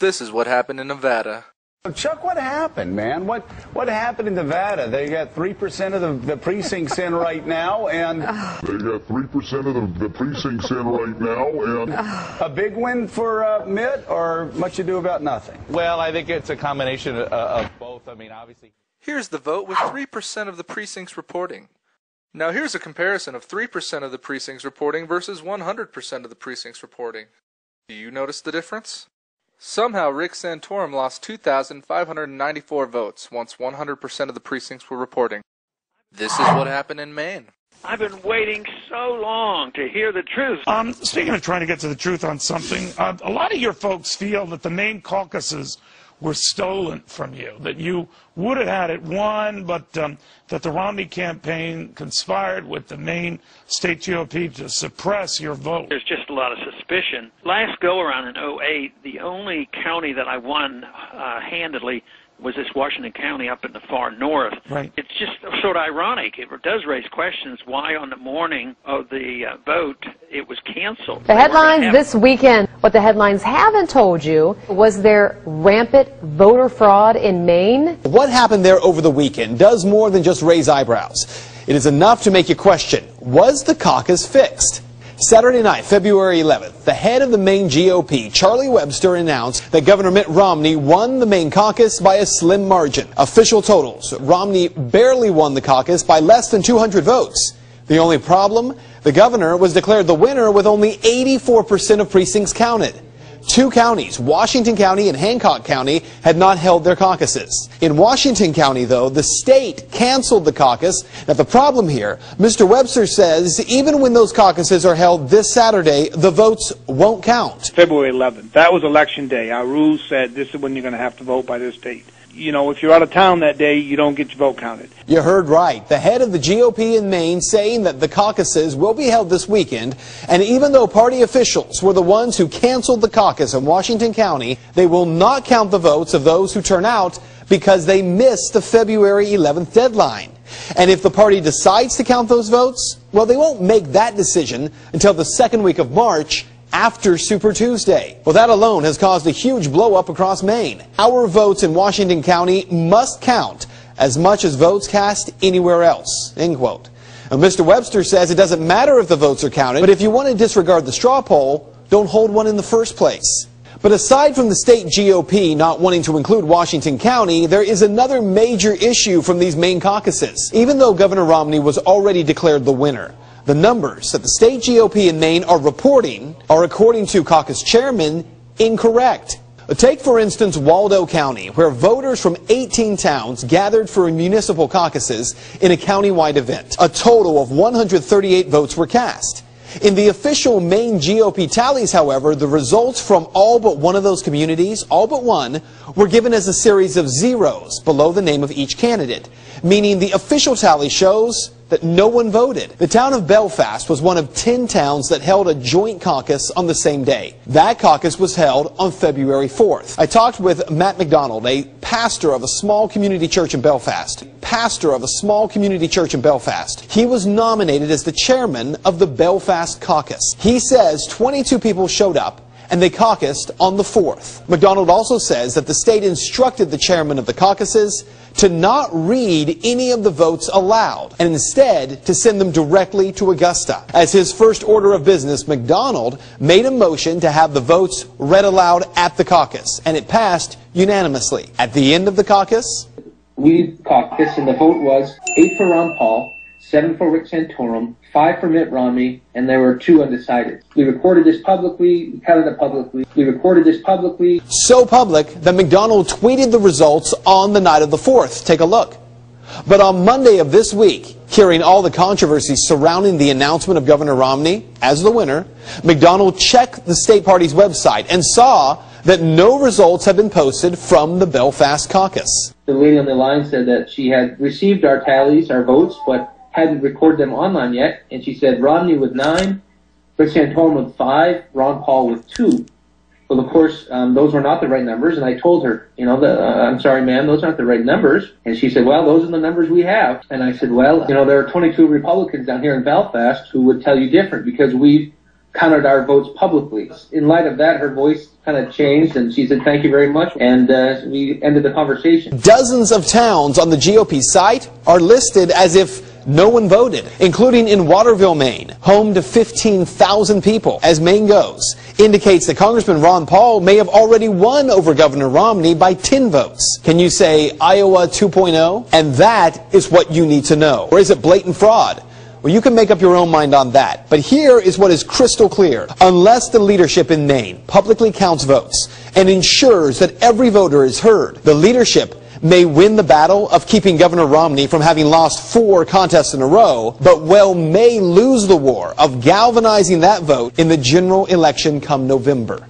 This is what happened in Nevada. Chuck, what happened, man? What happened in Nevada? They got 3% of the precincts in right now, and a big win for Mitt, or much ado about nothing? Well, I think it's a combination of both. I mean, obviously. Here's the vote with 3% of the precincts reporting. Now here's a comparison of 3% of the precincts reporting versus 100% of the precincts reporting. Do you notice the difference? Somehow Rick Santorum lost 2,594 votes once 100% of the precincts were reporting. This is what happened in Maine. I've been waiting so long to hear the truth. Speaking of trying to get to the truth on something, a lot of your folks feel that the Maine caucuses were stolen from you, that you would have had it won, but that the Romney campaign conspired with the Maine state GOP to suppress your vote. There's just a lot of suspicion. Last go-around in 2008, the only county that I won handedly was this Washington County up in the far north. Right. It's just sort of ironic. It does raise questions why on the morning of the vote it was canceled. The headlines this weekend. What the headlines haven't told you was there rampant voter fraud in Maine. What happened there over the weekend does more than just raise eyebrows. It is enough to make you question, was the caucus fixed? Saturday night, February 11th, the head of the Maine GOP, Charlie Webster, announced that Governor Mitt Romney won the Maine caucus by a slim margin. Official totals, Romney barely won the caucus by less than 200 votes. The only problem, the governor was declared the winner with only 84% of precincts counted. Two counties, Washington County and Hancock County, had not held their caucuses. In Washington County, though, the state canceled the caucus. Now, the problem here, Mr. Webster says even when those caucuses are held this Saturday, the votes won't count. February 11th, that was Election Day. Our rules said this is when you're going to have to vote by this date. You know, if you're out of town that day, you don't get your vote counted. You heard right. The head of the GOP in Maine saying that the caucuses will be held this weekend, and even though party officials were the ones who canceled the caucus in Washington County, they will not count the votes of those who turn out because they missed the February 11th deadline. And if the party decides to count those votes, well, they won't make that decision until the second week of March, after Super Tuesday. Well, that alone has caused a huge blow-up across Maine. Our votes in Washington County must count as much as votes cast anywhere else, end quote. And Mr. Webster says it doesn't matter if the votes are counted, but if you want to disregard the straw poll, don't hold one in the first place. But aside from the state GOP not wanting to include Washington County, there is another major issue from these Maine caucuses. Even though Governor Romney was already declared the winner, the numbers that the state GOP in Maine are reporting are, according to caucus chairman, incorrect. Take, for instance, Waldo County, where voters from 18 towns gathered for municipal caucuses in a countywide event. A total of 138 votes were cast. In the official Maine GOP tallies, however, the results from all but one of those communities, all but one, were given as a series of zeros below the name of each candidate, meaning the official tally shows that no one voted. The town of Belfast was one of 10 towns that held a joint caucus on the same day. That caucus was held on February 4th. I talked with Matt McDonald, a pastor of a small community church in Belfast. He was nominated as the chairman of the Belfast caucus. He says 22 people showed up and they caucused on the 4th. McDonald also says that the state instructed the chairman of the caucuses to not read any of the votes aloud, and instead to send them directly to Augusta. As his first order of business, McDonald made a motion to have the votes read aloud at the caucus, and it passed unanimously. At the end of the caucus, we caucused, and the vote was 8 for Ron Paul, 7 for Rick Santorum, 5 for Mitt Romney, and there were 2 undecided. We recorded this publicly, we counted it publicly. So public that McDonald tweeted the results on the night of the 4th. Take a look. But on Monday of this week, hearing all the controversy surrounding the announcement of Governor Romney as the winner, McDonald checked the state party's website and saw that no results had been posted from the Belfast caucus. The lady on the line said that she had received our tallies, our votes, but hadn't recorded them online yet, and she said Romney with 9, Rick Santorum with 5, Ron Paul with 2. Well, of course, those were not the right numbers, and I told her, I'm sorry, ma'am, those aren't the right numbers. And she said, well, those are the numbers we have. And I said, well, there are 22 Republicans down here in Belfast who would tell you different, because we counted our votes publicly. In light of that, her voice kind of changed, and she said, "Thank you very much," and we ended the conversation. Dozens of towns on the GOP site are listed as if no one voted, including in Waterville, Maine, home to 15,000 people. As Maine goes, indicates that Congressman Ron Paul may have already won over Governor Romney by 10 votes. Can you say Iowa 2.0? And that is what you need to know. Or is it blatant fraud? Well, you can make up your own mind on that. But here is what is crystal clear. Unless the leadership in Maine publicly counts votes and ensures that every voter is heard, the leadership may win the battle of keeping Governor Romney from having lost 4 contests in a row, but may lose the war of galvanizing that vote in the general election come November.